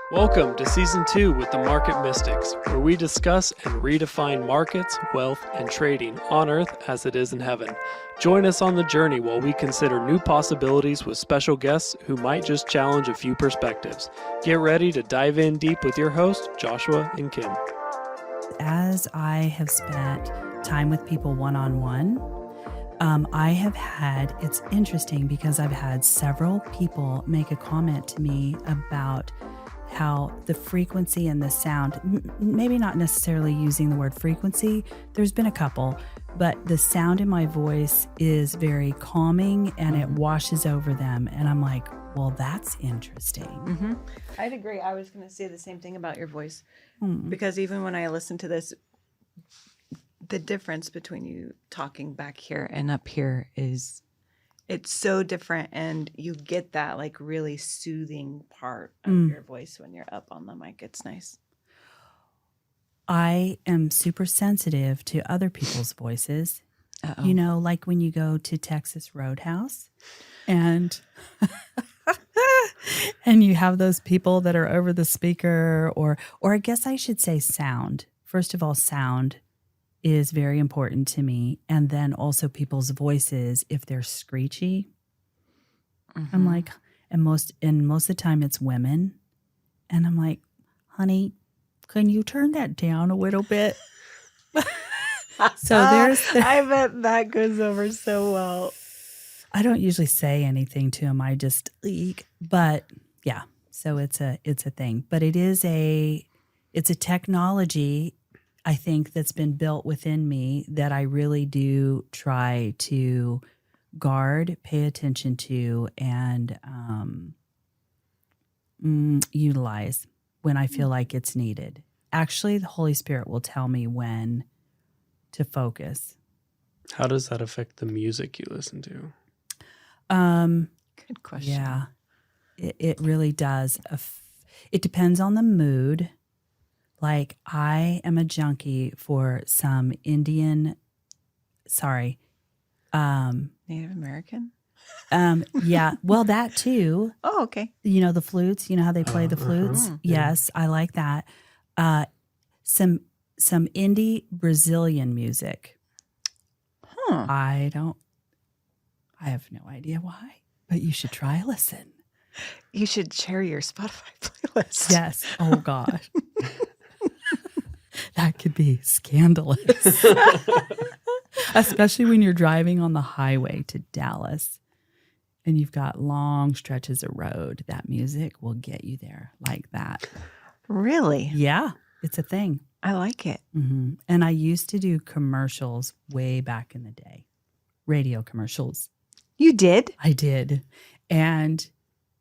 Welcome to Season 2 with the Market Mystics, where we discuss and redefine markets, wealth, and trading on Earth as it is in heaven. Join us on the journey while we consider new possibilities with special guests who might just challenge a few perspectives. Get ready to dive in deep with your hosts, Joshua and Kim. As I have spent time with people one-on-one, it's interesting because I've had several people make a comment to me about how the frequency and the sound, maybe not necessarily using the word frequency, there's been a couple, but the sound in my voice is very calming and it washes over them. And I'm like, well, that's interesting. Mm-hmm. I'd agree. I was going to say the same thing about your voice because even when I listen to this, the difference between you talking back here and up here is it's so different, and you get that like really soothing part of your voice when you're up on the mic. It's nice. I am super sensitive to other people's voices. Uh-oh. You know, like when you go to Texas Roadhouse and and you have those people that are over the speaker, or I guess I should say sound. First of all, sound is very important to me. And then also people's voices, if they're screechy. I'm like, and most of the time it's women. And I'm like, honey, can you turn that down a little bit? So I bet that goes over so well. I don't usually say anything to them. I just leak. But yeah, so it's a thing. But it's a technology, I think, that's been built within me that I really do try to guard, pay attention to, and utilize when I feel like it's needed. Actually, the Holy Spirit will tell me when to focus. How does that affect the music you listen to? Good question. Yeah, it really does. It depends on the mood. Like, I am a junkie for some Native American? Yeah, well, that too. Oh, okay. You know, the flutes, you know how they play the flutes? Yes, I like that. Some indie Brazilian music. I have no idea why, but you should try a listen. You should share your Spotify playlist. Yes. Oh, gosh. That could be scandalous. Especially when you're driving on the highway to Dallas and you've got long stretches of road. That music will get you there like that. Really? Yeah, it's a thing. I like it. Mm-hmm. And I used to do commercials way back in the day, radio commercials. You did? I did. And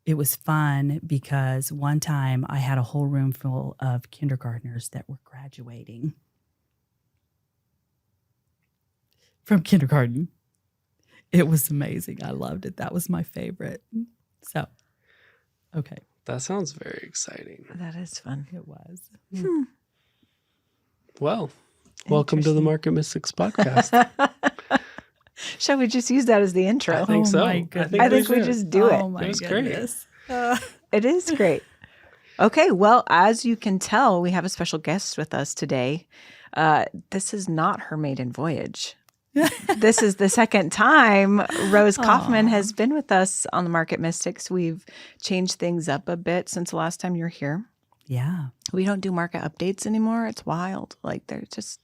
it was fun because one time I had a whole room full of kindergartners that were graduating from kindergarten. It was amazing. I loved it. That was my favorite. So, okay. That sounds very exciting. That is fun. It was. Well, welcome to the Market Mystics podcast. Shall we just use that as the intro? I think so. My goodness. I think we just do it. Oh my It was goodness. It is great. Okay, well, as you can tell, we have a special guest with us today. This is not her maiden voyage. This is the second time Rose Kaufman has been with us on the Market Mystics. We've changed things up a bit since the last time you were here. Yeah. We don't do market updates anymore. It's wild. Like, they're just,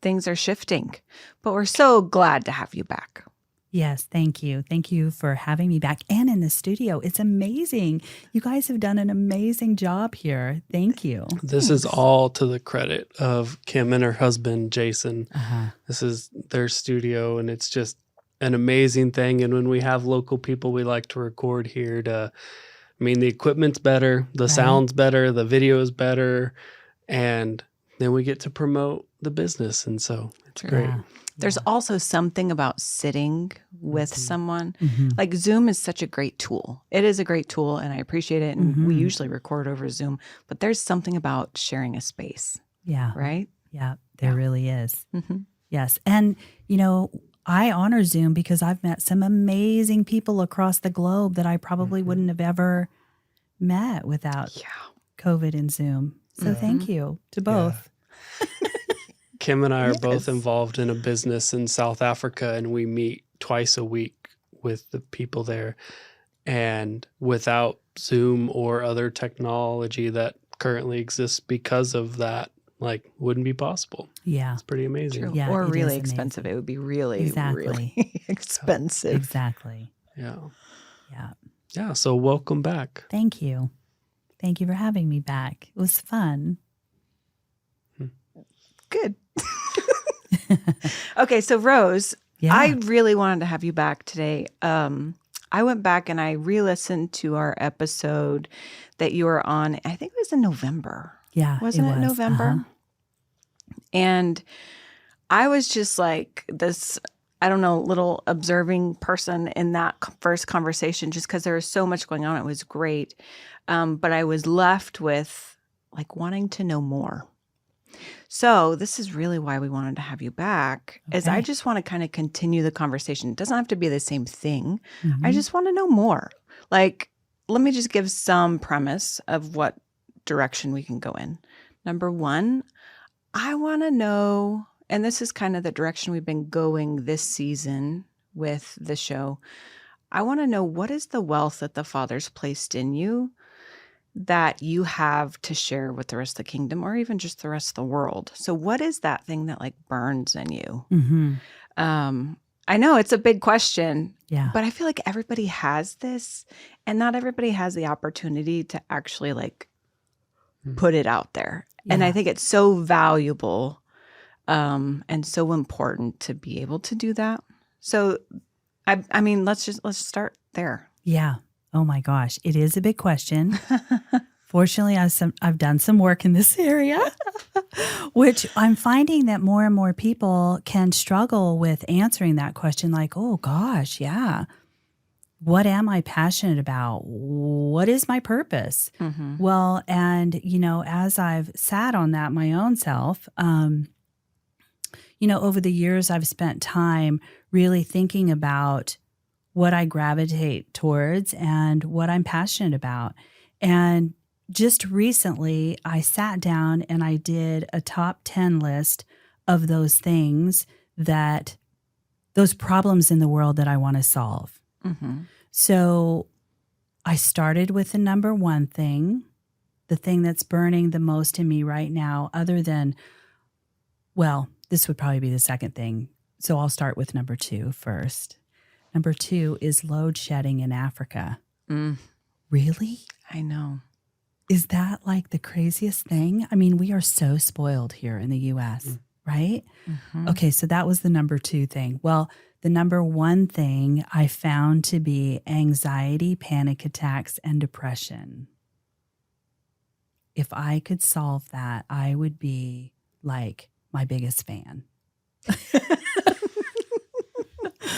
things are shifting. But we're so glad to have you back. Yes, thank you. Thank you for having me back and in the studio. It's amazing. You guys have done an amazing job here. Thank you. This is all to the credit of Kim and her husband, Jason. This is their studio, and it's just an amazing thing. And when we have local people, we like to record here the equipment's better, the sound's better, the video is better, and then we get to promote the business. And so it's great. Yeah. There's also something about sitting with someone. Like, Zoom is such a great tool. It is a great tool, and I appreciate it. And we usually record over Zoom, but there's something about sharing a space. Yeah. Right? Yeah, there really is. Yes. And, you know, I honor Zoom because I've met some amazing people across the globe that I probably wouldn't have ever met without COVID and Zoom. So thank you to both. Kim and I are Yes. both involved in a business in South Africa, and we meet twice a week with the people there. And without Zoom or other technology that currently exists because of that, like, wouldn't be possible. Yeah. It's pretty amazing. True. Yeah, or it is really amazing. expensive. It would be really, Exactly. really expensive. Exactly. Yeah. Yeah. Yeah. So welcome back. Thank you. Thank you for having me back. It was fun. Good. Okay, so Rose, Yeah. I really wanted to have you back today. I went back and I re-listened to our episode that you were on. I think it was in November. Yeah. Wasn't it was. November? Uh-huh. And I was just like this, I don't know, little observing person in that first conversation just because there was so much going on. It was great. But I was left with like wanting to know more. So this is really why we wanted to have you back, is I Okay. just want to kind of continue the conversation. It doesn't have to be the same thing. Mhm. I just want to know more. Like, let me just give some premise of what direction we can go in. Number one, I want to know, and this is kind of the direction we've been going this season with the show. I want to know, what is the wealth that the Father's placed in you that you have to share with the rest of the kingdom, or even just the rest of the world? So what is that thing that like burns in you? Mhm. I know it's a big question, Yeah. but I feel like everybody has this, and not everybody has the opportunity to actually like put it out there. And I Yeah. think it's so valuable and so important to be able to do that. So I mean, let's start there. Yeah. Oh my gosh. It is a big question. Fortunately, I've done some work in this area, which I'm finding that more and more people can struggle with answering that question. Like, oh gosh, yeah. What am I passionate about? What is my purpose? Mm-hmm. Well, and, as I've sat on that my own self, over the years, I've spent time really thinking about what I gravitate towards and what I'm passionate about. And just recently, I sat down and I did a top 10 list of those things those problems in the world that I want to solve. Mm-hmm. So I started with the number one thing, the thing that's burning the most in me right now, other than, well, this would probably be the second thing. So I'll start with number 2 first. Number 2 is load shedding in Africa. Really? I know. Is that like the craziest thing? I mean, we are so spoiled here in the U.S., right? Mm-hmm. Okay, so that was the number 2 thing. Well, the number 1 thing I found to be anxiety, panic attacks, and depression. If I could solve that, I would be like my biggest fan.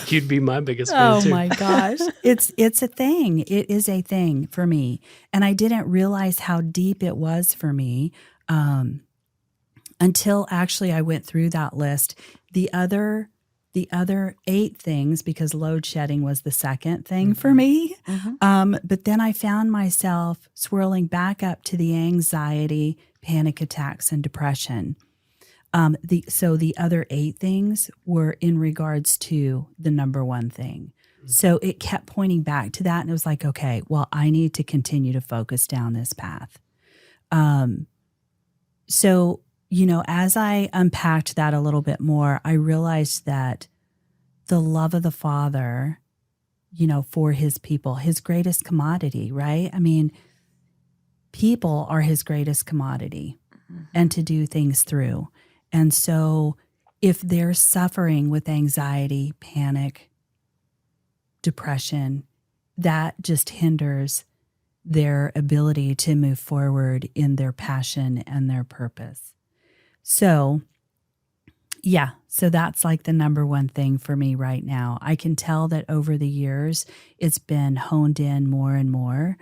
You'd be my biggest fan too. Oh my gosh. It's a thing. It is a thing for me. And I didn't realize how deep it was for me until actually I went through that list. The other 8 things, because load shedding was the second thing for me. Mm-hmm. But then I found myself swirling back up to the anxiety, panic attacks, and depression. So the other 8 things were in regards to the number 1 thing. So it kept pointing back to that. And it was like, okay, well, I need to continue to focus down this path. So, as I unpacked that a little bit more, I realized that the love of the Father, for his people, his greatest commodity, right? I mean, people are his greatest commodity, and to do things through. And so if they're suffering with anxiety, panic, depression, that just hinders their ability to move forward in their passion and their purpose. So, yeah, so that's like the number 1 thing for me right now. I can tell that over the years, it's been honed in more and more.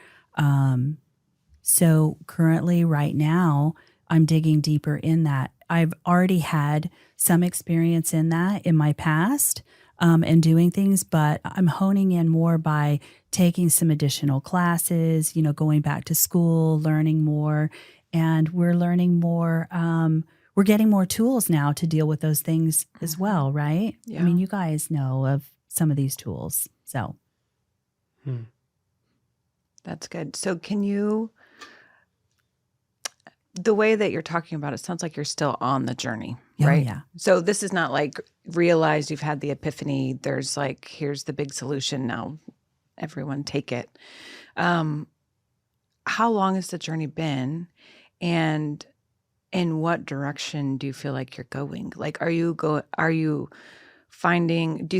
So currently right now, I'm digging deeper in that. I've already had some experience in that in my past, and doing things, but I'm honing in more by taking some additional classes, going back to school, learning more, and we're learning more. We're getting more tools now to deal with those things as well, right? Yeah. I mean, you guys know of some of these tools, so. That's good. So the way that you're talking about it sounds like you're still on the journey, right? Oh, yeah. So this is not like realize you've had the epiphany. There's like, here's the big solution now. Everyone take it. How long has the journey been? And in what direction do you feel like you're going? Like, do you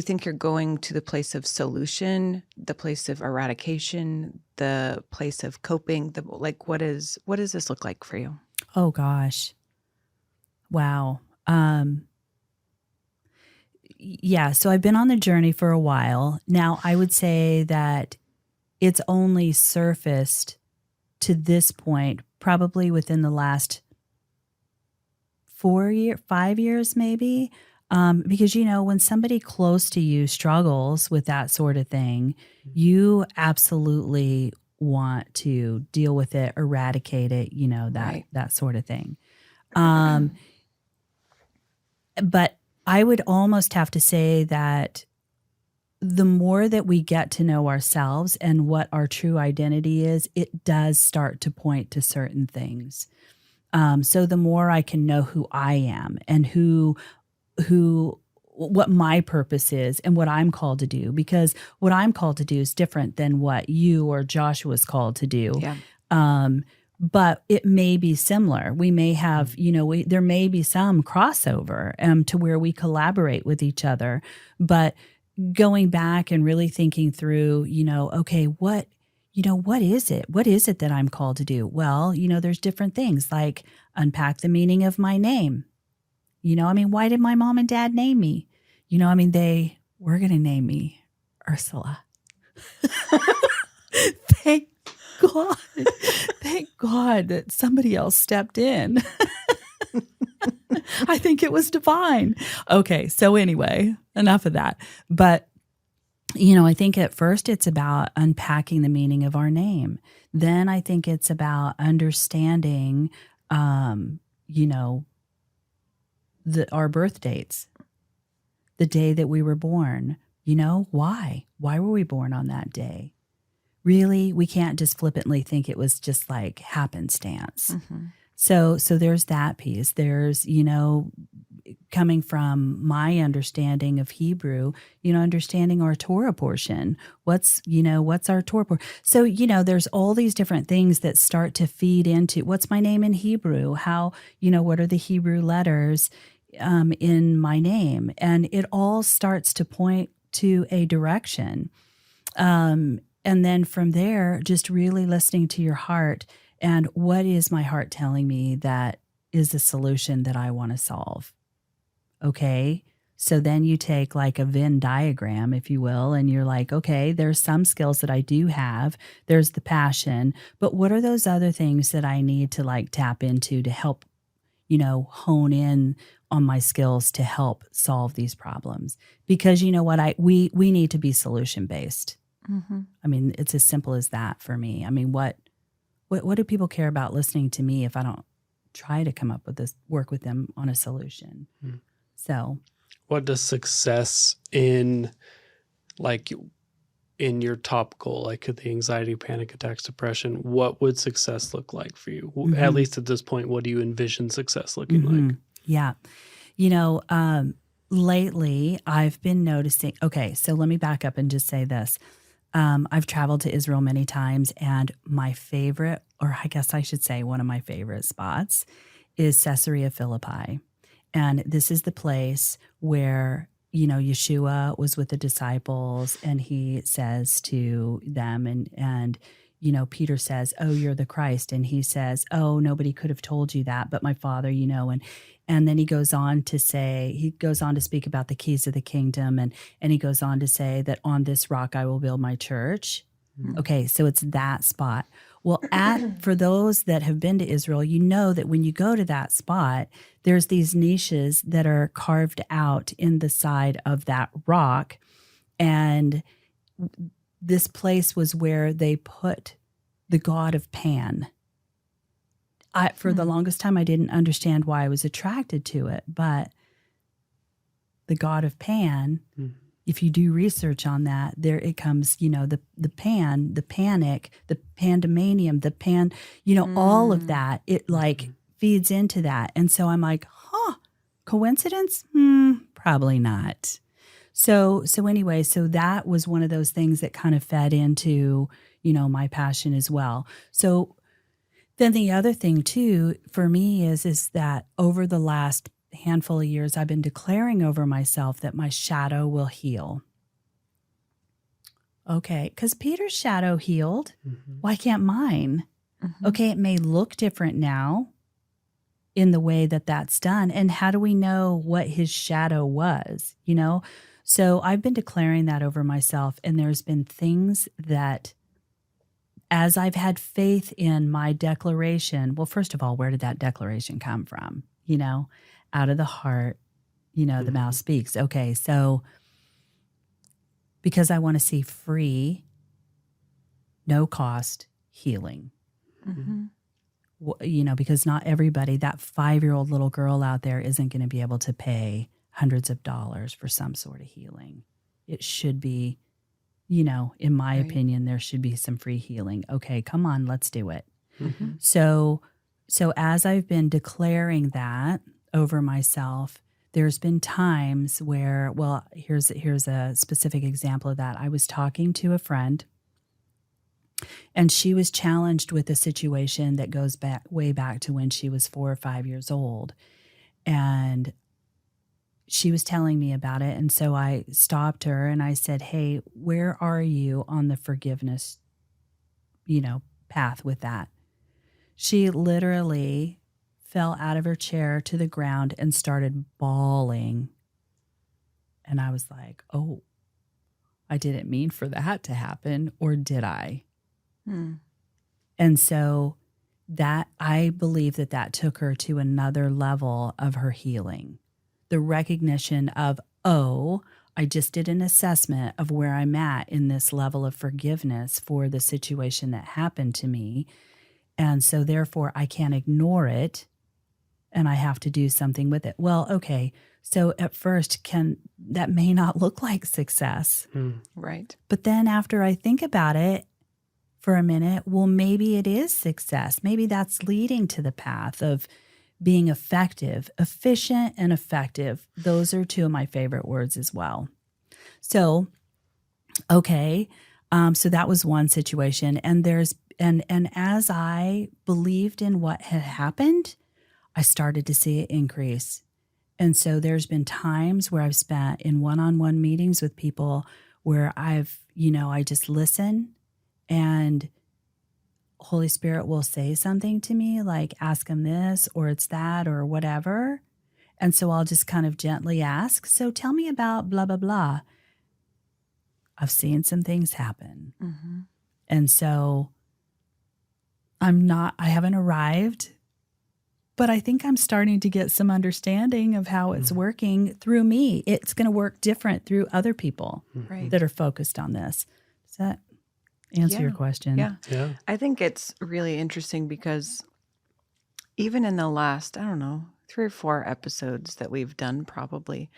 think you're going to the place of solution, the place of eradication, the place of coping? What does this look like for you? Oh gosh. Wow. Yeah, so I've been on the journey for a while. Now, I would say that it's only surfaced to this point, probably within the last 5 years, maybe. Because, when somebody close to you struggles with that sort of thing, you absolutely want to deal with it, eradicate it, that sort of thing. But I would almost have to say that the more that we get to know ourselves and what our true identity is, it does start to point to certain things. So the more I can know who I am and what my purpose is and what I'm called to do, because what I'm called to do is different than what you or Joshua's called to do. Yeah. But it may be similar. We may have, there may be some crossover to where we collaborate with each other. But going back and really thinking through, okay, what is it? What is it that I'm called to do? Well, there's different things like unpack the meaning of my name. Why did my mom and dad name me? They were going to name me Ursula. Thank God. Thank God that somebody else stepped in. I think it was divine. Okay, so anyway, enough of that. But, I think at first it's about unpacking the meaning of our name. Then I think it's about understanding, our birth dates, the day that we were born. Why? Why were we born on that day? Really, we can't just flippantly think it was just like happenstance. Mm-hmm. So there's that piece. There's, coming from my understanding of Hebrew, understanding our Torah portion. What's our Torah portion? So, there's all these different things that start to feed into what's my name in Hebrew? How, what are the Hebrew letters in my name? And it all starts to point to a direction. And then from there, just really listening to your heart and what is my heart telling me that is the solution that I want to solve. Okay. So then you take like a Venn diagram, if you will, and you're like, okay, there's some skills that I do have. There's the passion, but what are those other things that I need to like tap into to help, hone in on my skills to help solve these problems? Because you know what, we need to be solution based. Mm-hmm. It's as simple as that for me. What do people care about listening to me if I don't try to come up with this, work with them on a solution? Mm. So what does success in your top goal, like the anxiety, panic attacks, depression, what would success look like for you? Mm-hmm. At least at this point, what do you envision success looking like? Yeah. Lately I've been noticing, okay, so let me back up and just say this. I've traveled to Israel many times, and my favorite, or I guess I should say one of my favorite spots, is Caesarea Philippi. And this is the place where, Yeshua was with the disciples, and he says to them, and Peter says, "Oh, you're the Christ." And he says, "Oh, nobody could have told you that, but my Father, and then he goes on to speak about the keys of the kingdom. And he goes on to say that on this rock, I will build my church. Mm-hmm. Okay. So it's that spot. Well, for those that have been to Israel, you know that when you go to that spot, there's these niches that are carved out in the side of that rock. And this place was where they put the god of Pan. For the longest time, I didn't understand why I was attracted to it, but the god of Pan, if you do research on that, there it comes, the pan, the panic, the pandemonium, the pan, all of that, it like feeds into that. And so I'm like, coincidence? Probably not. So anyway, so that was one of those things that kind of fed into, my passion as well. So then the other thing too, for me is that over the last handful of years, I've been declaring over myself that my shadow will heal. Okay, because Peter's shadow healed. Why can't mine? Okay, it may look different now in the way that that's done. And how do we know what his shadow was, So I've been declaring that over myself, and there's been things that as I've had faith in my declaration, well, first of all, where did that declaration come from? Out of the heart, the mouth speaks. Okay, so because I want to see free, no cost healing. Because not everybody, that 5-year-old little girl out there isn't going to be able to pay hundreds of dollars for some sort of healing. It should be, in my opinion, there should be some free healing. Okay, come on, let's do it. So as I've been declaring that over myself, there's been times where, well, here's a specific example of that. I was talking to a friend, and she was challenged with a situation that goes way back to when she was 4 or 5 years old. And she was telling me about it. And so I stopped her and I said, hey, where are you on the forgiveness, path with that? She literally fell out of her chair to the ground and started bawling. And I was like, oh, I didn't mean for that to happen, or did I? And so that, I believe that took her to another level of her healing. The recognition of, oh, I just did an assessment of where I'm at in this level of forgiveness for the situation that happened to me. And so therefore I can't ignore it, and I have to do something with it. Well, okay, so at first that may not look like success. Right. But then after I think about it for a minute, well, maybe it is success. Maybe that's leading to the path of being effective. Efficient and effective. Those are two of my favorite words as well. So, okay, so that was one situation. And and as I believed in what had happened, I started to see it increase. And so there's been times where I've spent in one-on-one meetings with people where I just listen, and Holy Spirit will say something to me, like ask him this, or it's that, or whatever. And so I'll just kind of gently ask, so tell me about blah, blah, blah. I've seen some things happen. And so I haven't arrived, but I think I'm starting to get some understanding of how it's working through me. It's going to work different through other people that are focused on this. Does that answer your question? Yeah. I think it's really interesting because even in the last, 3 or 4 episodes that we've done probably,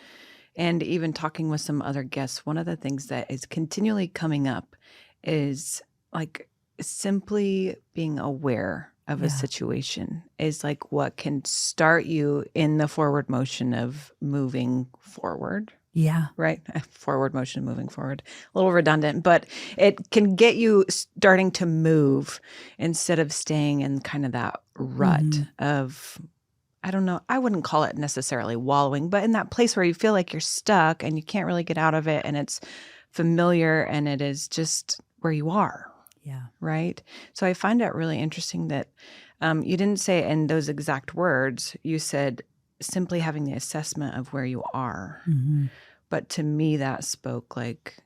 and even talking with some other guests, one of the things that is continually coming up is like simply being aware of a situation is like what can start you in the forward motion of moving forward. Yeah. Right. Forward motion, moving forward. A little redundant, but it can get you starting to move instead of staying in kind of that rut of, I don't know, I wouldn't call it necessarily wallowing, but in that place where you feel like you're stuck and you can't really get out of it, and it's familiar and it is just where you are. Yeah. Right. So I find it really interesting that you didn't say it in those exact words. You said simply having the assessment of where you are. But to me, that spoke like,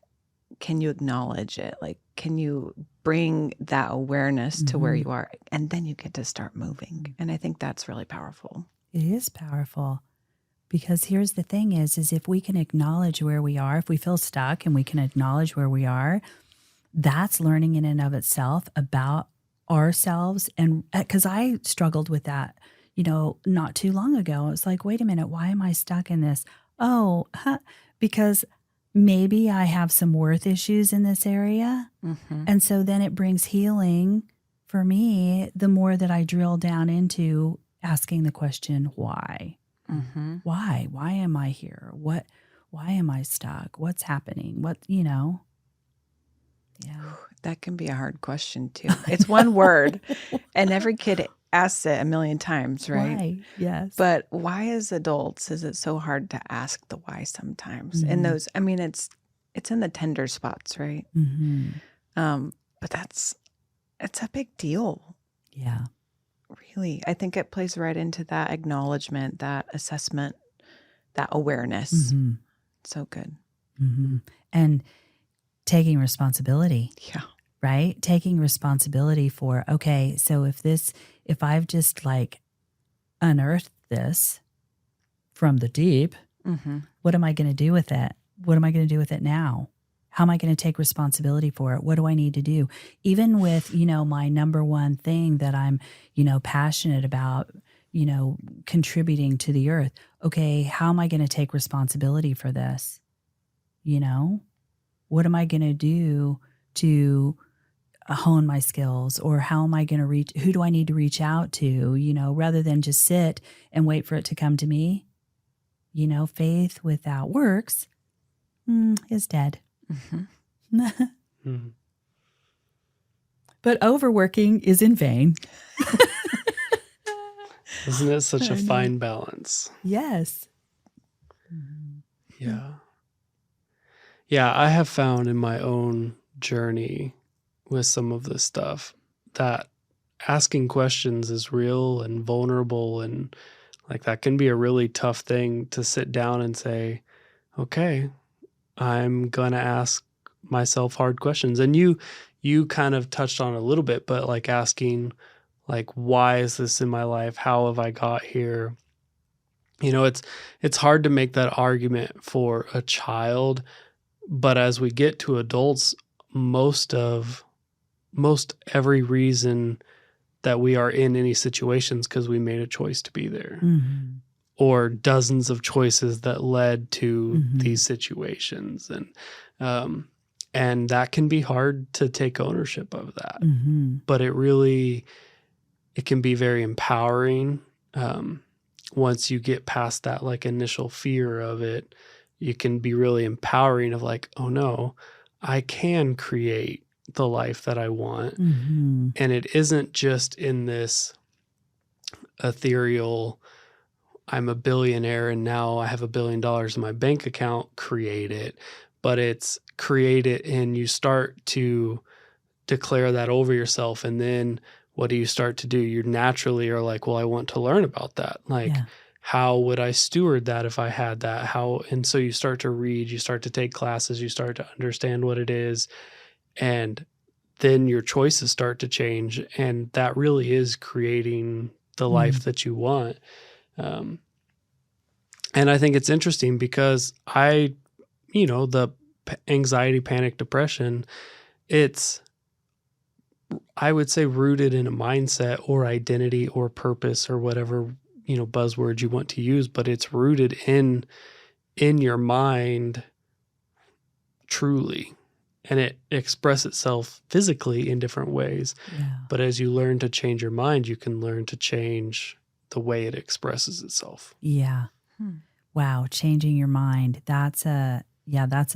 can you acknowledge it? Like, can you bring that awareness to where you are? And then you get to start moving. And I think that's really powerful. It is powerful. Because here's the thing is if we can acknowledge where we are, if we feel stuck and we can acknowledge where we are, that's learning in and of itself about ourselves. And because I struggled with that, not too long ago. It's like, wait a minute, why am I stuck in this? Oh, because maybe I have some worth issues in this area. And so then it brings healing for me the more that I drill down into asking the question, why? Why? Why am I here? Why am I stuck? What's happening? Yeah. That can be a hard question too. It's one word and every kid asks it a million times, right? Why? Yes. But why as adults is it so hard to ask the why sometimes? And those, I mean, it's in the tender spots, right? But it's a big deal. Yeah. Really, I think it plays right into that acknowledgement, that assessment, that awareness. So good. And taking responsibility. Yeah. Right? Taking responsibility for, okay, so if I've just like unearthed this from the deep, what am I going to do with it? What am I going to do with it now? How am I going to take responsibility for it? What do I need to do? Even with, my number one thing that I'm, passionate about, contributing to the earth. Okay, how am I going to take responsibility for this? What am I going to do to hone my skills? Or how am I going to who do I need to reach out to, rather than just sit and wait for it to come to me? Faith without works is dead. But overworking is in vain. Isn't it such a fine balance? Yes. Yeah. Yeah, I have found in my own journey with some of this stuff that asking questions is real and vulnerable, and like that can be a really tough thing to sit down and say, okay, I'm going to ask myself hard questions. And you kind of touched on it a little bit, but like asking like, why is this in my life? How have I got here? It's hard to make that argument for a child, but as we get to adults, most every reason that we are in any situations because we made a choice to be there. Or dozens of choices that led to these situations. And that can be hard to take ownership of that. But it can be very empowering. Once you get past that like initial fear of it, you can be really empowering of like, oh no, I can create the life that I want. And it isn't just in this ethereal, I'm a billionaire and now I have $1 billion in my bank account, create it. But it's create it and you start to declare that over yourself. And then what do you start to do? You naturally are like, well, I want to learn about that. Like, how would I steward that if I had that? And so you start to read, you start to take classes, you start to understand what it is. And then your choices start to change. And that really is creating the life that you want. And I think it's interesting because the anxiety, panic, depression, it's, I would say, rooted in a mindset or identity or purpose or whatever, buzzwords you want to use, but it's rooted in your mind truly. And it expresses itself physically in different ways. Yeah. But as you learn to change your mind, you can learn to change the way it expresses itself. Yeah. Wow. Changing your mind. That's a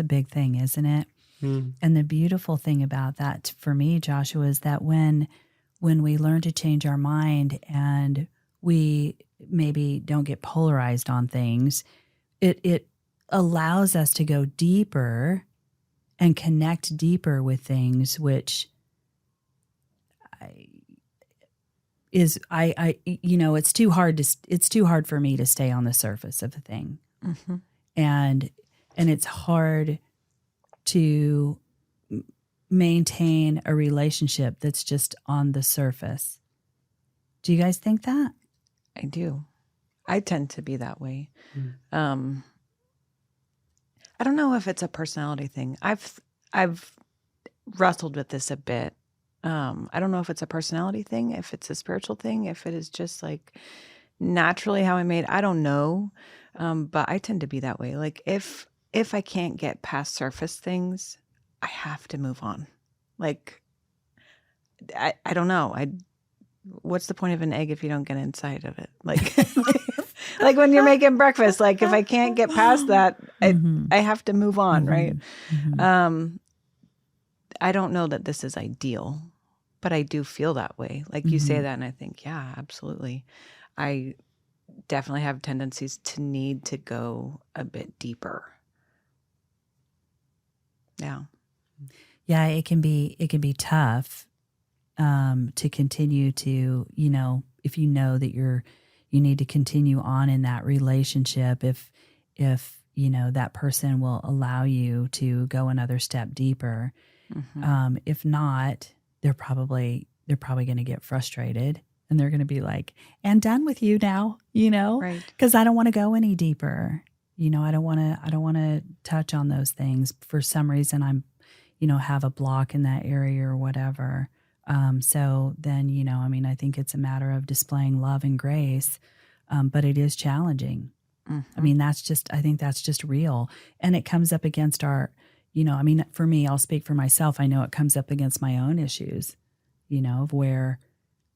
big thing, isn't it? And the beautiful thing about that for me, Joshua, is that when we learn to change our mind and we maybe don't get polarized on things, it allows us to go deeper and connect deeper with things, which it's too hard for me to stay on the surface of a thing. And it's hard to maintain a relationship that's just on the surface. Do you guys think that? I do. I tend to be that way. I don't know if it's a personality thing. I've wrestled with this a bit. I don't know if it's a personality thing, if it's a spiritual thing, if it is just like naturally how I'm made. I don't know. But I tend to be that way. Like if I can't get past surface things, I have to move on. Like I don't know. What's the point of an egg if you don't get inside of it? Like like when you're making breakfast, like if I can't get past that, I have to move on, right? I don't know that this is ideal, but I do feel that way. Like you say that and I think, yeah, absolutely. I definitely have tendencies to need to go a bit deeper. Yeah. Yeah, it can be tough to continue to, if you know that you need to continue on in that relationship, if that person will allow you to go another step deeper. If not, they're probably going to get frustrated and they're going to be like, and done with you now, Right. because I don't want to go any deeper. I don't want to touch on those things. For some reason, I'm, have a block in that area or whatever. So then, I think it's a matter of displaying love and grace, but it is challenging. I mean, I think that's just real. And it comes up against our, for me, I'll speak for myself. I know it comes up against my own issues, of where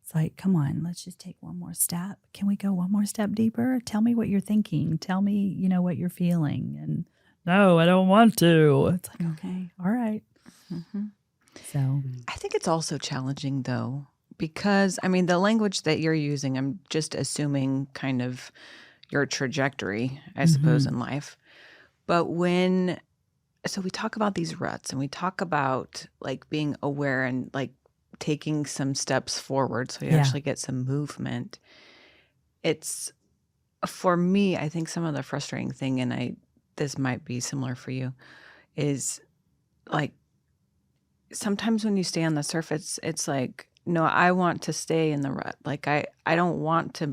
it's like, come on, let's just take one more step. Can we go one more step deeper? Tell me what you're thinking. Tell me, what you're feeling. And no, I don't want to. It's like, okay, all right. So I think it's also challenging though, because the language that you're using, I'm just assuming kind of your trajectory, I suppose, in life. But so we talk about these ruts and we talk about like being aware and like taking some steps forward so you actually get some movement. It's, for me, I think some of the frustrating thing, and this might be similar for you, is like sometimes when you stay on the surface, it's like, no, I want to stay in the rut. Like I don't want to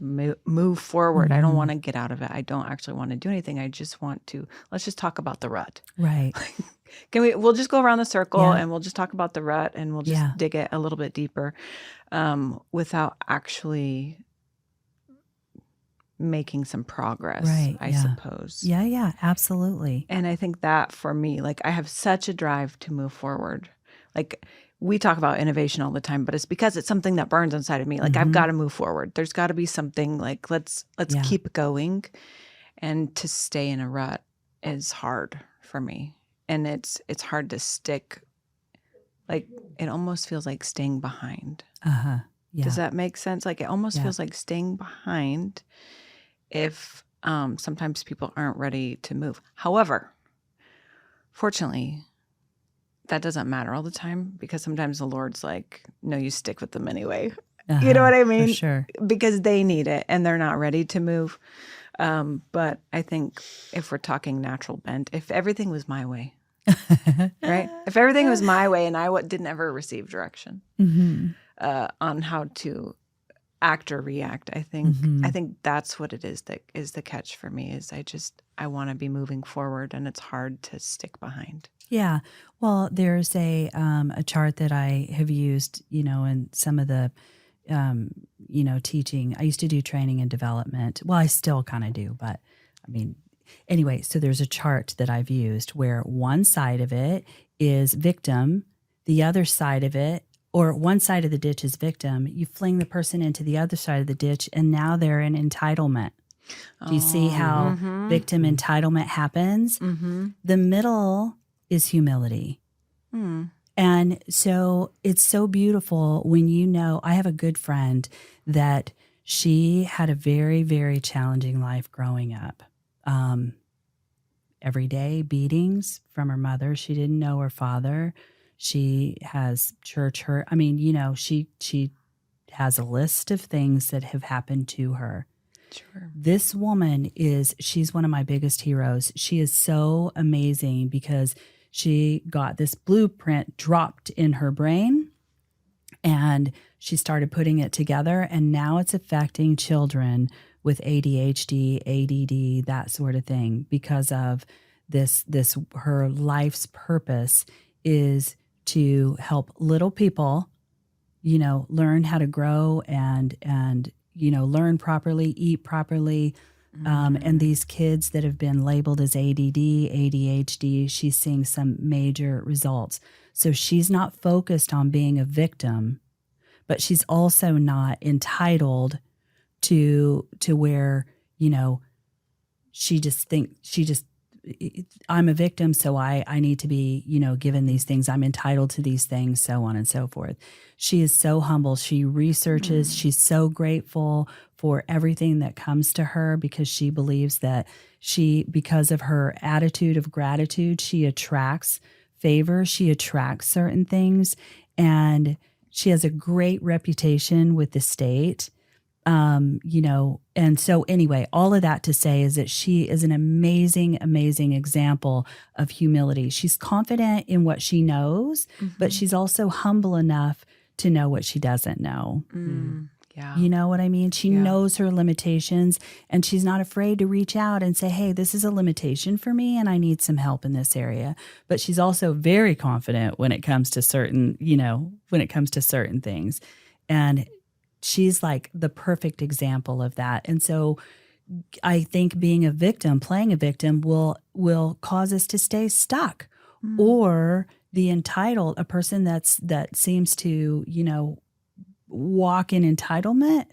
move forward. I don't want to get out of it. I don't actually want to do anything. I just want to, let's just talk about the rut. right. We'll just go around the circle and we'll just talk about the rut and we'll just dig it a little bit deeper, without actually making some progress, Right, I suppose. Yeah, absolutely. And I think that for me, like I have such a drive to move forward. Like we talk about innovation all the time, but it's because it's something that burns inside of me. Like I've got to move forward. There's got to be something like let's keep going. And to stay in a rut is hard for me. And it's hard to stick. Like it almost feels like staying behind. Yeah. Does that make sense? Like it almost feels like staying behind if sometimes people aren't ready to move. However, fortunately, that doesn't matter all the time because sometimes the Lord's like, no, you stick with them anyway. You know what I mean? For sure. Because they need it and they're not ready to move. But I think if we're talking natural bent, if everything was my way, right? If everything was my way and I didn't ever receive direction on how to act or react, I think that's what it is that is the catch for me is I want to be moving forward and it's hard to stick behind. Yeah. Well, there's a chart that I have used, in some of the, teaching. I used to do training and development. Well, I still kind of do, but anyway, so there's a chart that I've used where one side of it is victim, the other side of it, or one side of the ditch is victim. You fling the person into the other side of the ditch and now they're in entitlement. Do you see how victim entitlement happens? The middle is humility. And so it's so beautiful when I have a good friend that she had a very, very challenging life growing up. Every day beatings from her mother. She didn't know her father. She has church hurt. She has a list of things that have happened to her. Sure. This woman she's one of my biggest heroes. She is so amazing because she got this blueprint dropped in her brain, and she started putting it together, and now it's affecting children with ADHD, ADD, that sort of thing, because of this her life's purpose is to help little people, learn how to grow and learn properly, eat properly. And these kids that have been labeled as ADD, ADHD, she's seeing some major results. So she's not focused on being a victim, but she's also not entitled to where, I'm a victim, so I need to be, given these things. I'm entitled to these things, so on and so forth. She is so humble. She researches. She's so grateful for everything that comes to her, because she believes that because of her attitude of gratitude, she attracts favor. She attracts certain things. And she has a great reputation with the state. And so anyway, all of that to say is that she is an amazing, amazing example of humility. She's confident in what she knows, but she's also humble enough to know what she doesn't know. Yeah. You know what I mean? She knows her limitations, and she's not afraid to reach out and say, hey, this is a limitation for me and I need some help in this area. But she's also very confident when it comes to certain things. And she's like the perfect example of that. And so I think being a victim, playing a victim will cause us to stay stuck, or the entitled, a person that seems to, walk in entitlement.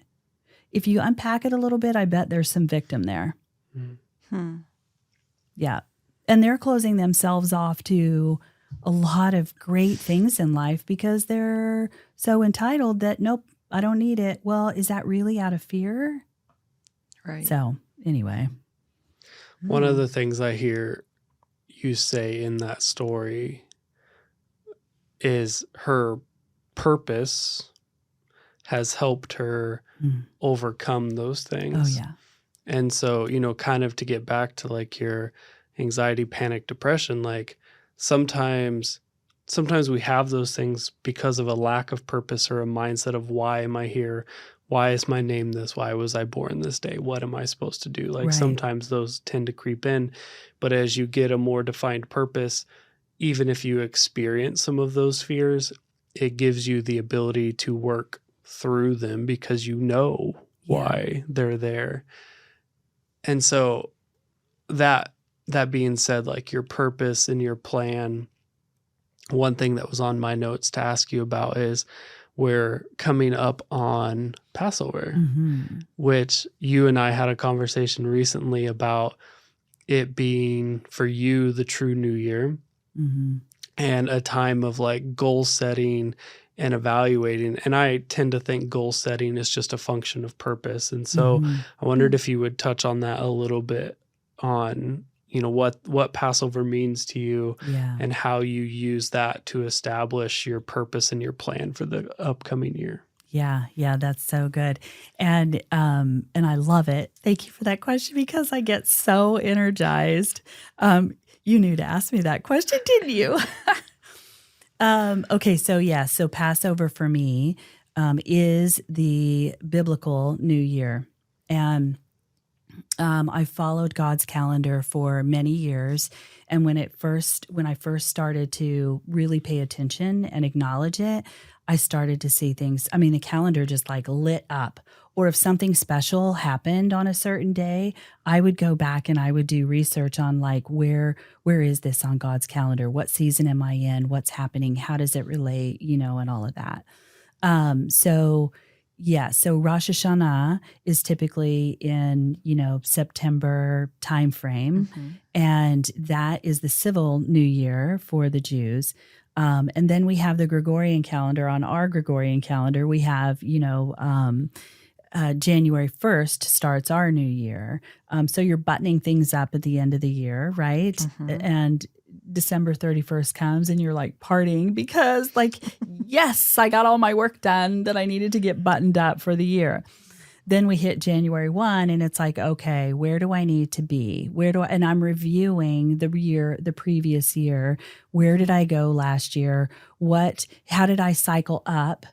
If you unpack it a little bit, I bet there's some victim there. Yeah. And they're closing themselves off to a lot of great things in life because they're so entitled that, nope, I don't need it. Well, is that really out of fear? Right. So anyway. One of the things I hear you say in that story is her purpose has helped her overcome those things. Oh, yeah. And so, kind of to get back to like your anxiety, panic, depression, like sometimes we have those things because of a lack of purpose or a mindset of why am I here? Why is my name this? Why was I born this day? What am I supposed to do? Like sometimes those tend to creep in. But as you get a more defined purpose, even if you experience some of those fears, it gives you the ability to work through them because you know why they're there. And so that being said, like your purpose and your plan, one thing that was on my notes to ask you about is we're coming up on Passover, which you and I had a conversation recently about it being for you the true new year and a time of like goal setting and evaluating. And I tend to think goal setting is just a function of purpose. And so I wondered if you would touch on that a little bit on, what Passover means to you and how you use that to establish your purpose and your plan for the upcoming year. Yeah, that's so good. And I love it. Thank you for that question because I get so energized. You knew to ask me that question, didn't you? Okay, so Passover for me is the biblical New Year. And I followed God's calendar for many years. And when I first started to really pay attention and acknowledge it, I started to see things. I mean, the calendar just like lit up. Or if something special happened on a certain day, I would go back and I would do research on like, where is this on God's calendar? What season am I in? What's happening? How does it relate? And all of that. So Rosh Hashanah is typically in, September timeframe. And that is the civil new year for the Jews. And then we have the Gregorian calendar. On our Gregorian calendar, we have, January 1st starts our new year. So you're buttoning things up at the end of the year, right? And December 31st comes and you're like partying because like, yes, I got all my work done that I needed to get buttoned up for the year. then we hit January 1 and it's like, okay, where do I need to be? And I'm reviewing the previous year. Where did I go last year? How did I cycle up?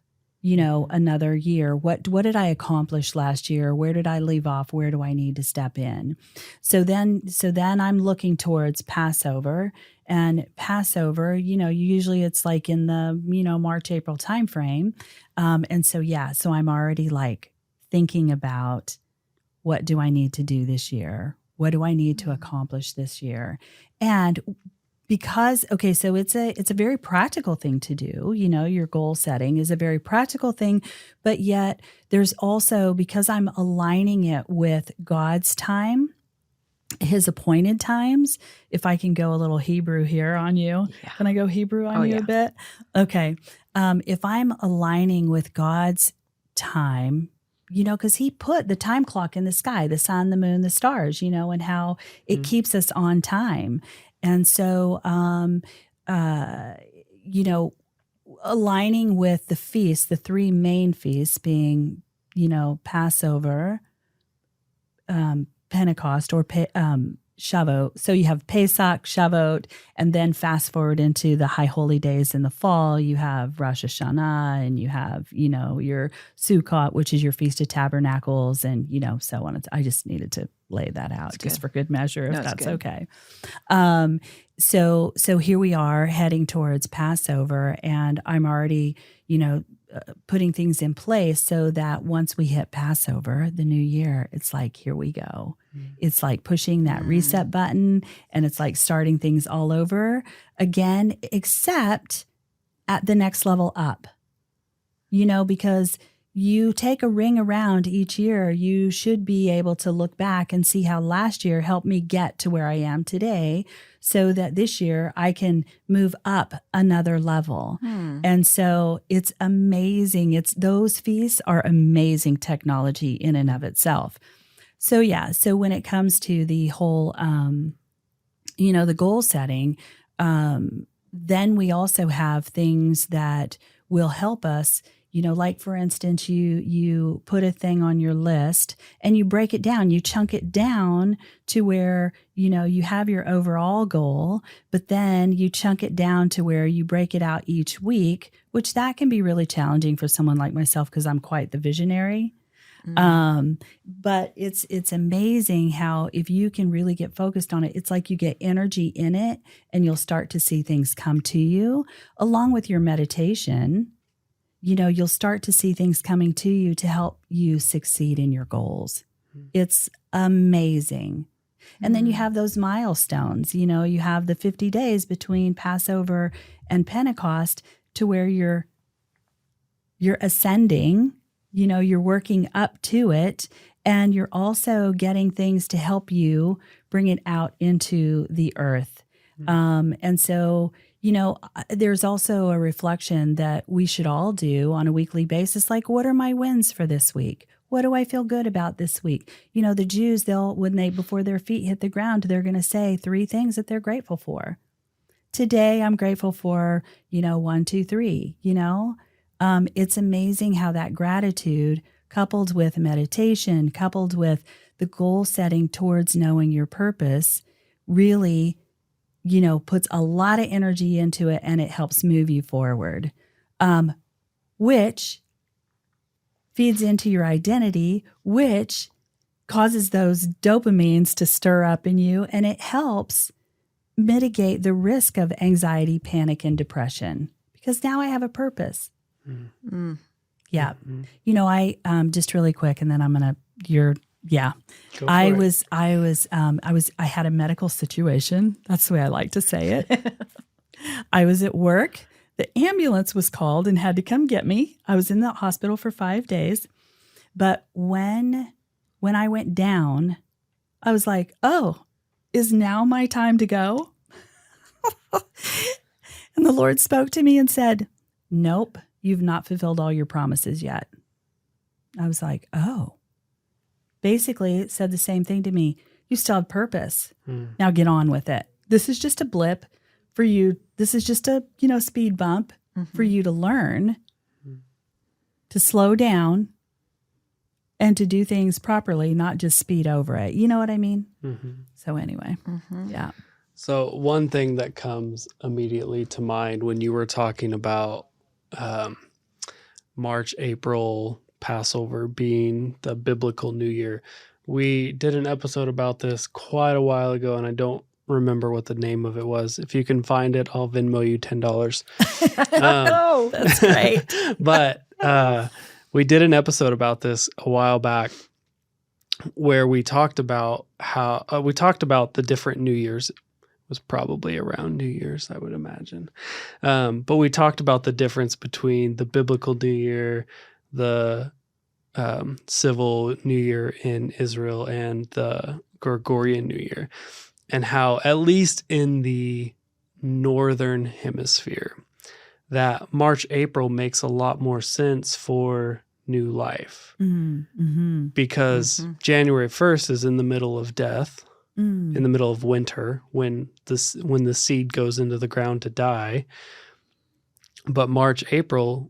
Another year. What did I accomplish last year? Where did I leave off? Where do I need to step in? So then I'm looking towards Passover, and Passover, usually it's like in the, March, April timeframe. And so I'm already like thinking about, what do I need to do this year? What do I need to accomplish this year? And because, so it's a very practical thing to do. Your goal setting is a very practical thing, but yet there's also, because I'm aligning it with God's time, his appointed times. If I can go a little Hebrew here on you, Can I go Hebrew on you a bit? Okay. If I'm aligning with God's time, because he put the time clock in the sky, the sun, the moon, the stars, and how it keeps us on time. And so, aligning with the feasts, the three main feasts being, Passover, Pentecost, or Shavuot. So you have Pesach, Shavuot, and then fast forward into the high holy days in the fall. You have Rosh Hashanah, and you have, your Sukkot, which is your Feast of Tabernacles, and, so on. I just needed to lay that out just for good measure, if that's okay. So here we are heading towards Passover, and I'm already, putting things in place so that once we hit Passover, the new year, it's like, here we go. It's like pushing that reset button, and it's like starting things all over again, except at the next level up, because you take a ring around each year, you should be able to look back and see how last year helped me get to where I am today, so that this year I can move up another level. And so it's amazing. Those feasts are amazing technology in and of itself. So when it comes to the whole, the goal setting, then we also have things that will help us. Like for instance, you put a thing on your list and you break it down, you chunk it down to where, you have your overall goal, but then you chunk it down to where you break it out each week, which that can be really challenging for someone like myself because I'm quite the visionary. But it's amazing how if you can really get focused on it, it's like you get energy in it and you'll start to see things come to you along with your meditation. You'll start to see things coming to you to help you succeed in your goals. It's amazing. And then you have those milestones, you have the 50 days between Passover and Pentecost to where you're ascending, you're working up to it, and you're also getting things to help you bring it out into the earth. And so, there's also a reflection that we should all do on a weekly basis. Like, what are my wins for this week? What do I feel good about this week? The Jews, before their feet hit the ground, they're going to say 3 things that they're grateful for. Today, I'm grateful for, 1, 2, 3, it's amazing how that gratitude coupled with meditation, coupled with the goal setting towards knowing your purpose really puts a lot of energy into it, and it helps move you forward, which feeds into your identity, which causes those dopamines to stir up in you, and it helps mitigate the risk of anxiety, panic, and depression, because now I have a purpose. Yeah. I just really quick, and then I'm going to, I had a medical situation. That's the way I like to say it. I was at work. The ambulance was called and had to come get me. I was in the hospital for 5 days. But when I went down, I was like, oh, is now my time to go? And the Lord spoke to me and said, nope, you've not fulfilled all your promises yet. I was like, oh. Basically, it said the same thing to me. You still have purpose. Now get on with it. This is just a blip for you. This is just a, speed bump for you to learn to slow down and to do things properly, not just speed over it. You know what I mean? Mm-hmm. So anyway, yeah. So one thing that comes immediately to mind when you were talking about March, April, Passover being the biblical New Year, we did an episode about this quite a while ago, and I don't remember what the name of it was. If you can find it, I'll Venmo you $10. Oh, that's great. But we did an episode about this a while back where we talked about how the different New Years. It was probably around New Year's, I would imagine. But we talked about the difference between the biblical New Year, the civil New Year in Israel, and the Gregorian New Year, and how, at least in the northern hemisphere, that March, April makes a lot more sense for new life because January 1st is in the middle of death, in the middle of winter, when the seed goes into the ground to die. But March, April,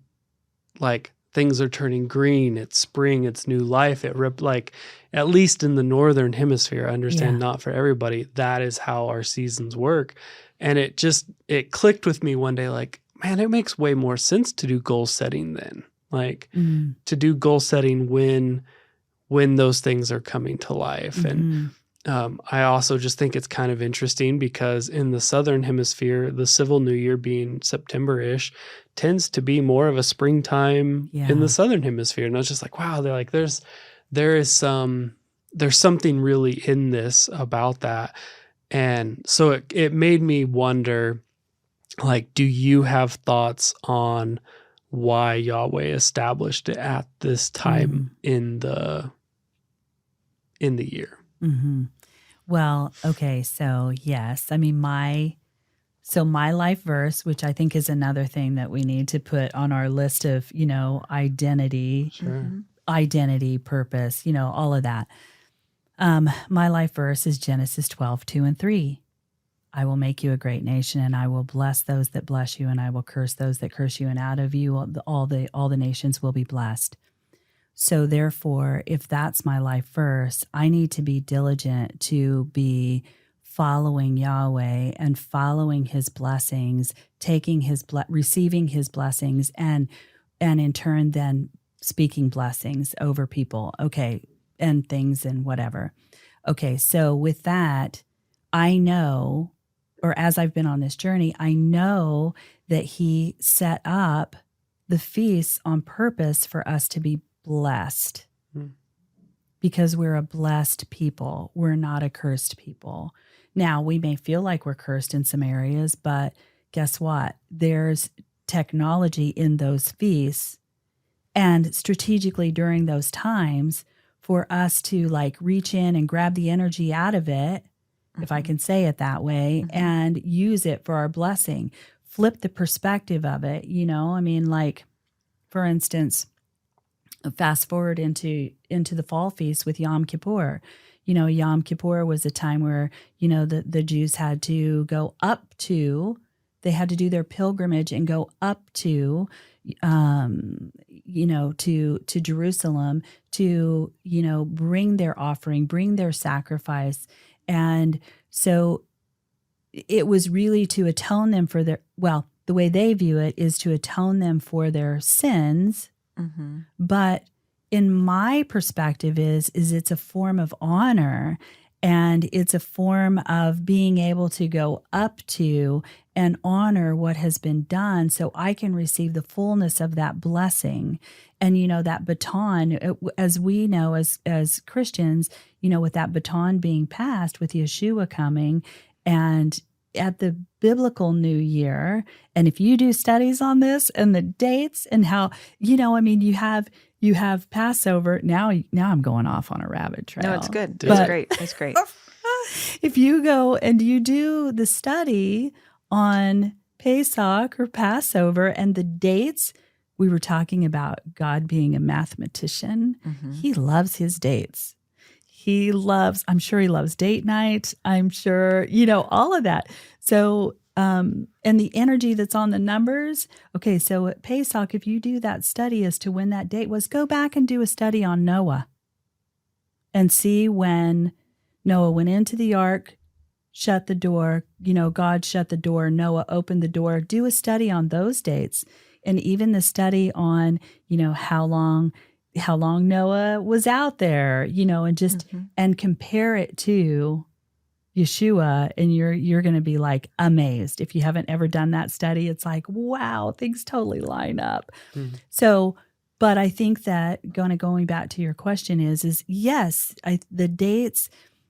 like, things are turning green. It's spring. It's new life. Like, at least in the northern hemisphere, I understand not for everybody, that is how our seasons work. And it clicked with me one day, like, man, it makes way more sense to do goal setting then. Like, to do goal setting when those things are coming to life. And I also just think it's kind of interesting because in the southern hemisphere, the civil New Year being September-ish tends to be more of a springtime in the southern hemisphere. And I was just like, wow, they're like, there's something really in this about that. And so it made me wonder, like, do you have thoughts on why Yahweh established it at this time in the year? Mm-hmm. Well, okay. So yes, I mean, my life verse, which I think is another thing that we need to put on our list of, identity, identity, purpose, all of that. My life verse is Genesis 12:2-3. I will make you a great nation, and I will bless those that bless you, and I will curse those that curse you, and out of you all the nations will be blessed. So therefore, if that's my life verse, I need to be diligent to be following Yahweh and following his blessings, receiving his blessings, and in turn then speaking blessings over people. Okay. And things and whatever. Okay. So with that, I know, or as I've been on this journey, I know that he set up the feasts on purpose for us to be blessed, because we're a blessed people. We're not a cursed people. Now, we may feel like we're cursed in some areas, but guess what? There's technology in those feasts and strategically during those times for us to, like, reach in and grab the energy out of it, if I can say it that way, and use it for our blessing. Flip the perspective of it, I mean, like, for instance, fast forward into the fall feast with Yom Kippur. Yom Kippur was a time where, the Jews had to go up to, they had to do their pilgrimage and go up to, to Jerusalem to, bring their offering, bring their sacrifice. And so it was really to atone them for the way they view it is to atone them for their sins. But in my perspective is it's a form of honor, and it's a form of being able to go up to and honor what has been done so I can receive the fullness of that blessing. And, that baton, as we know as Christians, with that baton being passed with Yeshua coming, and at the biblical New Year, and if you do studies on this and the dates and how, you have Passover. Now I'm going off on a rabbit trail. No, it's good. It's great. It's great. If you go and you do the study on Pesach or Passover and the dates, we were talking about God being a mathematician. He loves his dates. I'm sure he loves date night. I'm sure, all of that. So, and the energy that's on the numbers. Okay. So at Pesach, if you do that study as to when that date was, go back and do a study on Noah. and see when Noah went into the ark, shut the door, God shut the door, Noah opened the door. Do a study on those dates. And even the study on, how long Noah was out there, and just, and compare it to Yeshua, and you're going to be like amazed. If you haven't ever done that study, it's like, wow, things totally line up. So, but I think that going back to your question is yes, the dates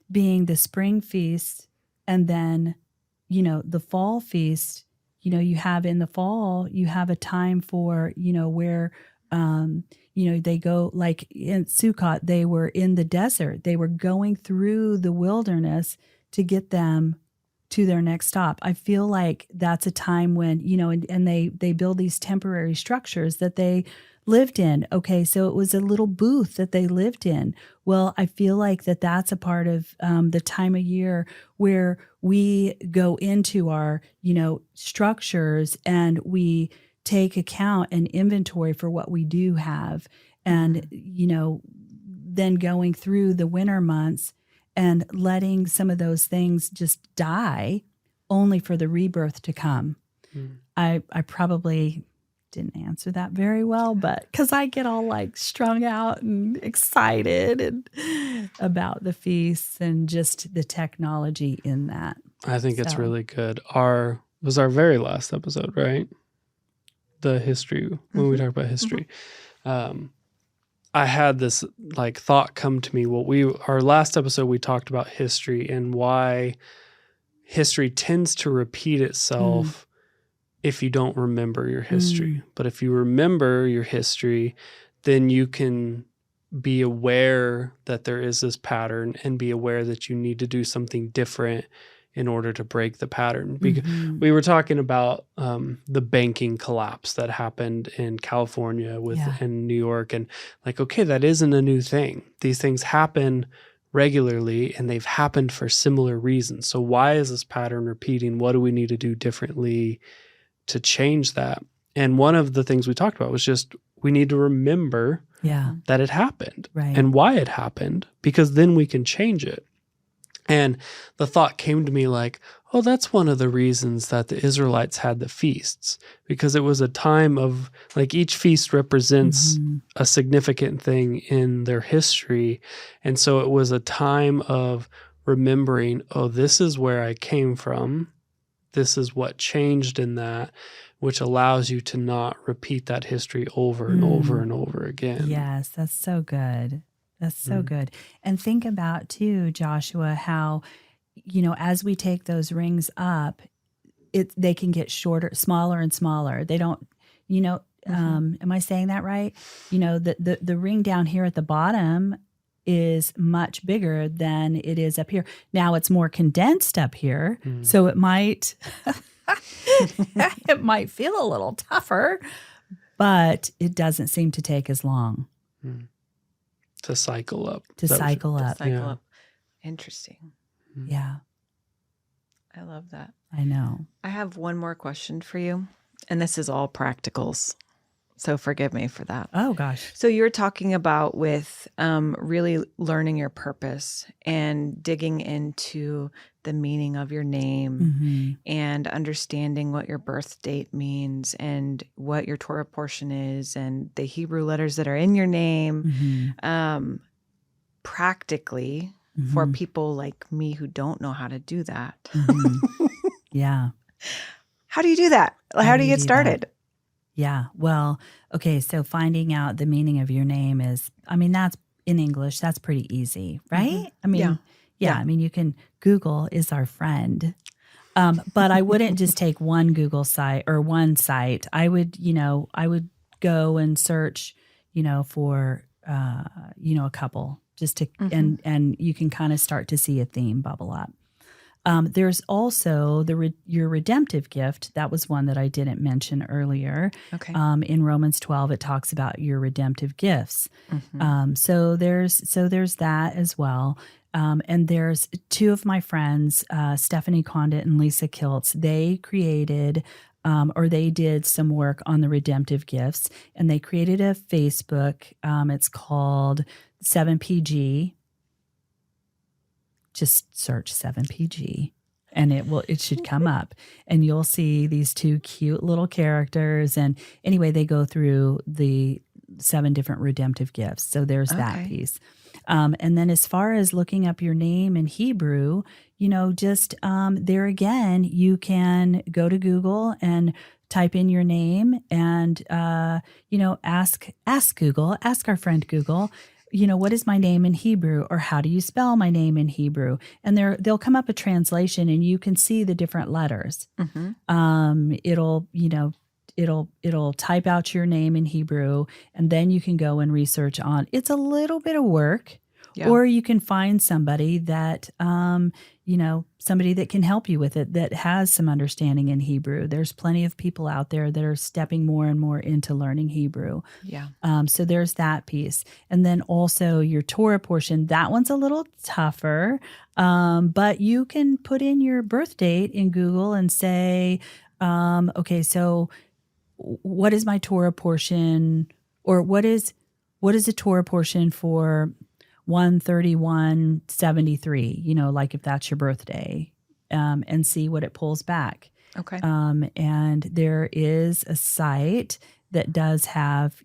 being the spring feast and then, the fall feast, you have in the fall, you have a time for, where, they go, like in Sukkot, they were in the desert. They were going through the wilderness to get them to their next stop. I feel like that's a time when, and they build these temporary structures that they lived in. Okay, so it was a little booth that they lived in. Well, I feel like that's a part of the time of year where we go into our, structures and we take account and inventory for what we do have. And, then going through the winter months and letting some of those things just die only for the rebirth to come. I probably didn't answer that very well, but because I get all like strung out and excited and about the feasts and just the technology in that. I think it's really good. Was our very last episode, right? The history, when we talk about history. I had this like thought come to me. Our last episode, we talked about history and why history tends to repeat itself if you don't remember your history. But if you remember your history, then you can be aware that there is this pattern and be aware that you need to do something different in order to break the pattern. Because we were talking about the banking collapse that happened in California in New York, and like, okay, that isn't a new thing. These things happen regularly and they've happened for similar reasons. So why is this pattern repeating? What do we need to do differently to change that? And one of the things we talked about was just we need to remember that it happened and why it happened, because then we can change it. And the thought came to me like, oh, that's one of the reasons that the Israelites had the feasts, because it was a time of, like, each feast represents a significant thing in their history. And so it was a time of remembering, oh, this is where I came from. This is what changed in that, which allows you to not repeat that history over and over and over again. Yes, that's so good. That's so good. And think about too, Joshua, how, as we take those rings up, they can get shorter, smaller and smaller. They don't, am I saying that right? The ring down here at the bottom is much bigger than it is up here. Now it's more condensed up here, so it might it might feel a little tougher, but it doesn't seem to take as long. To cycle up. To cycle up. Interesting. Yeah. I love that. I know. I have one more question for you, and this is all practicals, so forgive me for that. Oh, gosh. So you're talking about with really learning your purpose and digging into the meaning of your name and understanding what your birth date means and what your Torah portion is and the Hebrew letters that are in your name. Practically, for people like me who don't know how to do that. Yeah. How do you do that? How do you get started? Yeah. Well, okay. So finding out the meaning of your name that's in English, that's pretty easy, right? Yeah. I mean, you can Google is our friend. But I wouldn't just take one Google site or one site. I would go and search, for, a couple just to, and you can kind of start to see a theme bubble up. There's also your redemptive gift. That was one that I didn't mention earlier. Okay. In Romans 12, it talks about your redemptive gifts. So there's that as well. And there's two of my friends, Stephanie Condit and Lisa Kiltz. They created they did some work on the redemptive gifts, and they created a Facebook. It's called 7PG. just search 7PG and it should come up, and you'll see these two cute little characters. And anyway, they go through the 7 different redemptive gifts. So there's that piece. And then as far as looking up your name in Hebrew, just there again, you can go to Google and type in your name and, ask Google, ask our friend Google, what is my name in Hebrew, or how do you spell my name in Hebrew? And they'll come up a translation, and you can see the different letters. It'll type out your name in Hebrew, and then you can go and research on. It's a little bit of work, or you can find somebody that, somebody that can help you with it, that has some understanding in Hebrew. There's plenty of people out there that are stepping more and more into learning Hebrew. Yeah. So there's that piece. And then also your Torah portion, that one's a little tougher, but you can put in your birth date in Google and say, okay, so what is my Torah portion, or what is the Torah portion for 1/31/73, like if that's your birthday, and see what it pulls back. Okay. And there is a site that does have,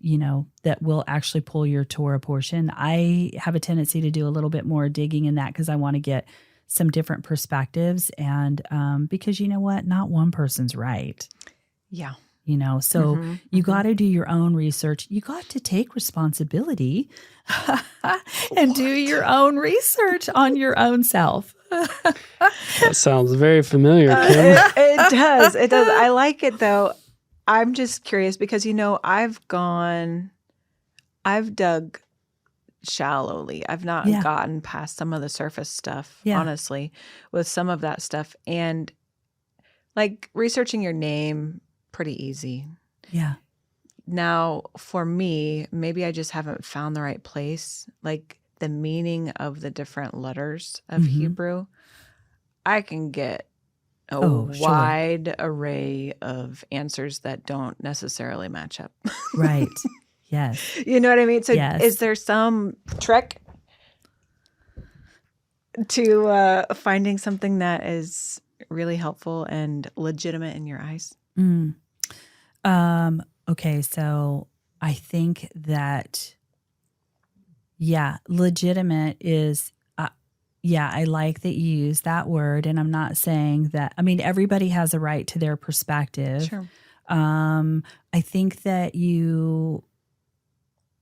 that will actually pull your Torah portion. I have a tendency to do a little bit more digging in that because I want to get some different perspectives, and because you know what, not one person's right. Yeah. So you got to do your own research. You got to take responsibility and do your own research on your own self. That sounds very familiar, Kim. It does. It does. I like it, though. I'm just curious because, I've dug shallowly. I've not gotten past some of the surface stuff, honestly, with some of that stuff. And like researching your name, pretty easy. Yeah. Now, for me, maybe I just haven't found the right place. Like the meaning of the different letters of Hebrew, I can get a wide array of answers that don't necessarily match up. Right. Yes. You know what I mean? So is there some trick to finding something that is really helpful and legitimate in your eyes? Okay, so I think that, legitimate is, I like that you use that word, and I'm not saying that, everybody has a right to their perspective. Sure. I think that you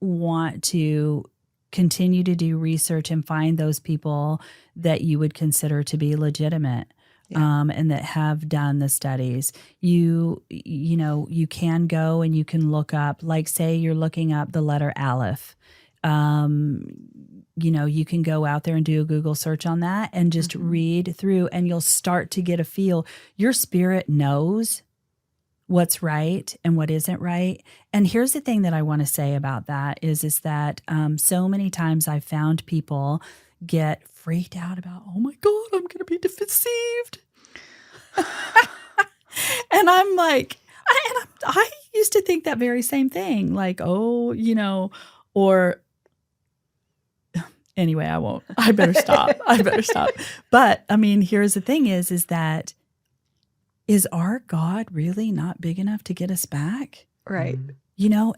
want to continue to do research and find those people that you would consider to be legitimate. And that have done the studies. You can go and you can look up, like say you're looking up the letter Aleph. You can go out there and do a Google search on that and just read through, and you'll start to get a feel. Your spirit knows what's right and what isn't right. And here's the thing that I want to say about that is that so many times I've found people get freaked out about, oh my God, I'm going to be deceived. And I'm like, I used to think that very same thing. Like, or anyway, I won't. I better stop. But here's the thing is that, is our God really not big enough to get us back? Right.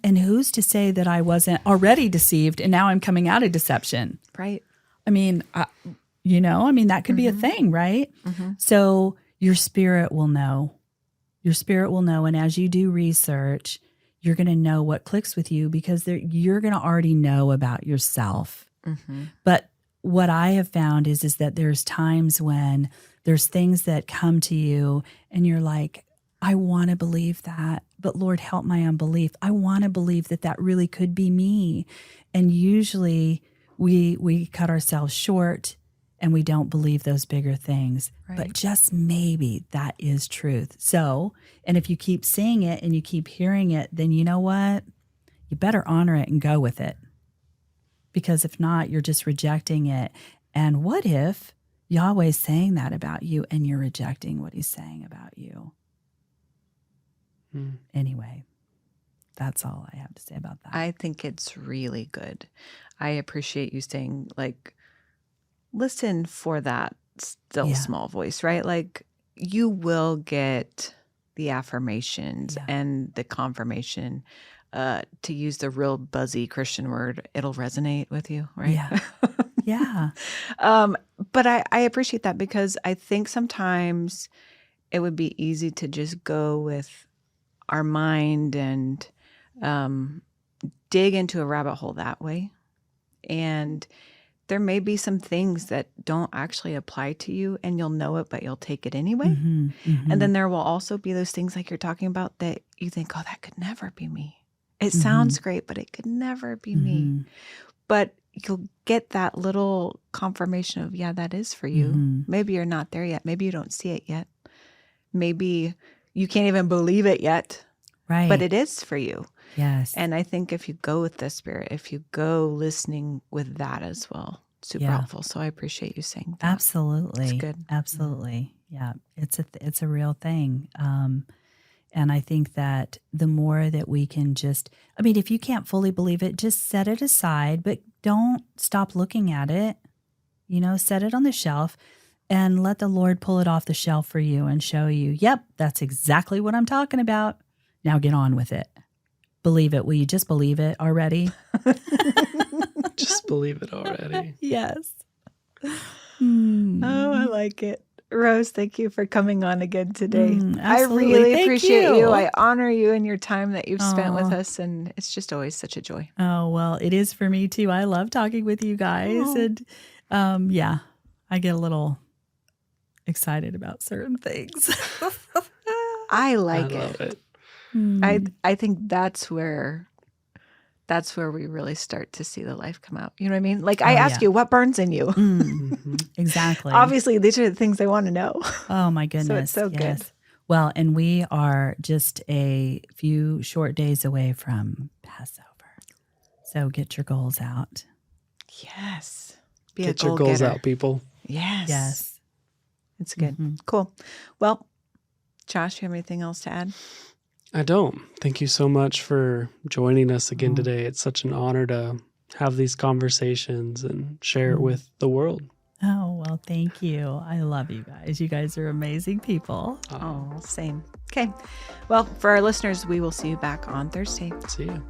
And who's to say that I wasn't already deceived and now I'm coming out of deception? Right. That could be a thing, right? So your spirit will know. Your spirit will know. And as you do research, you're going to know what clicks with you because you're going to already know about yourself. But what I have found is that there's times when there's things that come to you and you're like, I want to believe that, but Lord, help my unbelief. I want to believe that really could be me. And usually we cut ourselves short and we don't believe those bigger things. Right. But just maybe that is truth. So, and if you keep seeing it and you keep hearing it, then you know what? You better honor it and go with it. Because if not, you're just rejecting it. And what if Yahweh's saying that about you and you're rejecting what he's saying about you? Anyway, that's all I have to say about that. I think it's really good. I appreciate you saying, like, listen for that still small voice, right? Like you will get the affirmations and the confirmation. To use the real buzzy Christian word, it'll resonate with you, right? Yeah. Yeah. But I appreciate that because I think sometimes it would be easy to just go with our mind and dig into a rabbit hole that way. And there may be some things that don't actually apply to you and you'll know it, but you'll take it anyway. Mm-hmm, mm-hmm. And then there will also be those things like you're talking about that you think, oh, that could never be me. It Mm-hmm. sounds great, but it could never be me. But you'll get that little confirmation of, yeah, that is for you. Maybe you're not there yet. Maybe you don't see it yet. Maybe you can't even believe it yet. Right. But it is for you. Yes. And I think if you go with the Spirit, if you go listening with that as well, super helpful. So I appreciate you saying that. Absolutely. It's good. Absolutely. Yeah. It's a real thing. And I think that the more that we can just, I mean, if you can't fully believe it, just set it aside, but don't stop looking at it. Set it on the shelf and let the Lord pull it off the shelf for you and show you, yep, that's exactly what I'm talking about. Now get on with it. Believe it. Will you just believe it already? Just believe it already. Yes. Oh, I like it. Rose, thank you for coming on again today. I absolutely. really Thank appreciate you. I honor you and your time that you've spent with us, and it's just always such a joy. Oh, well, it is for me too. I love talking with you guys. And I get a little excited about certain things. I like love it. I think that's where we really start to see the life come out. You know what I mean? Like I ask you, what burns in you? Exactly. Obviously, these are the things they want to know. Oh my goodness. So it's so good. Well, and we are just a few short days away from Passover. So get your goals out. Yes. Get your goals out, people. Yes. Yes. It's good. Cool. Well, Josh, you have anything else to add? I don't. Thank you so much for joining us again today. It's such an honor to have these conversations and share it with the world. Oh, well, thank you. I love you guys. You guys are amazing people. Oh, same. Okay. Well, for our listeners, we will see you back on Thursday. See you.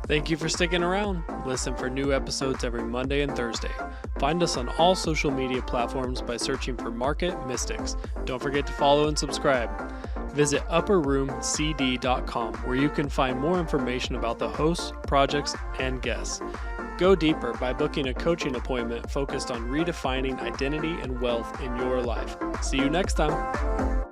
Thank you for sticking around. Listen for new episodes every Monday and Thursday. Find us on all social media platforms by searching for Market Mystics. Don't forget to follow and subscribe. Visit upperroomcd.com where you can find more information about the hosts, projects, and guests. Go deeper by booking a coaching appointment focused on redefining identity and wealth in your life. See you next time.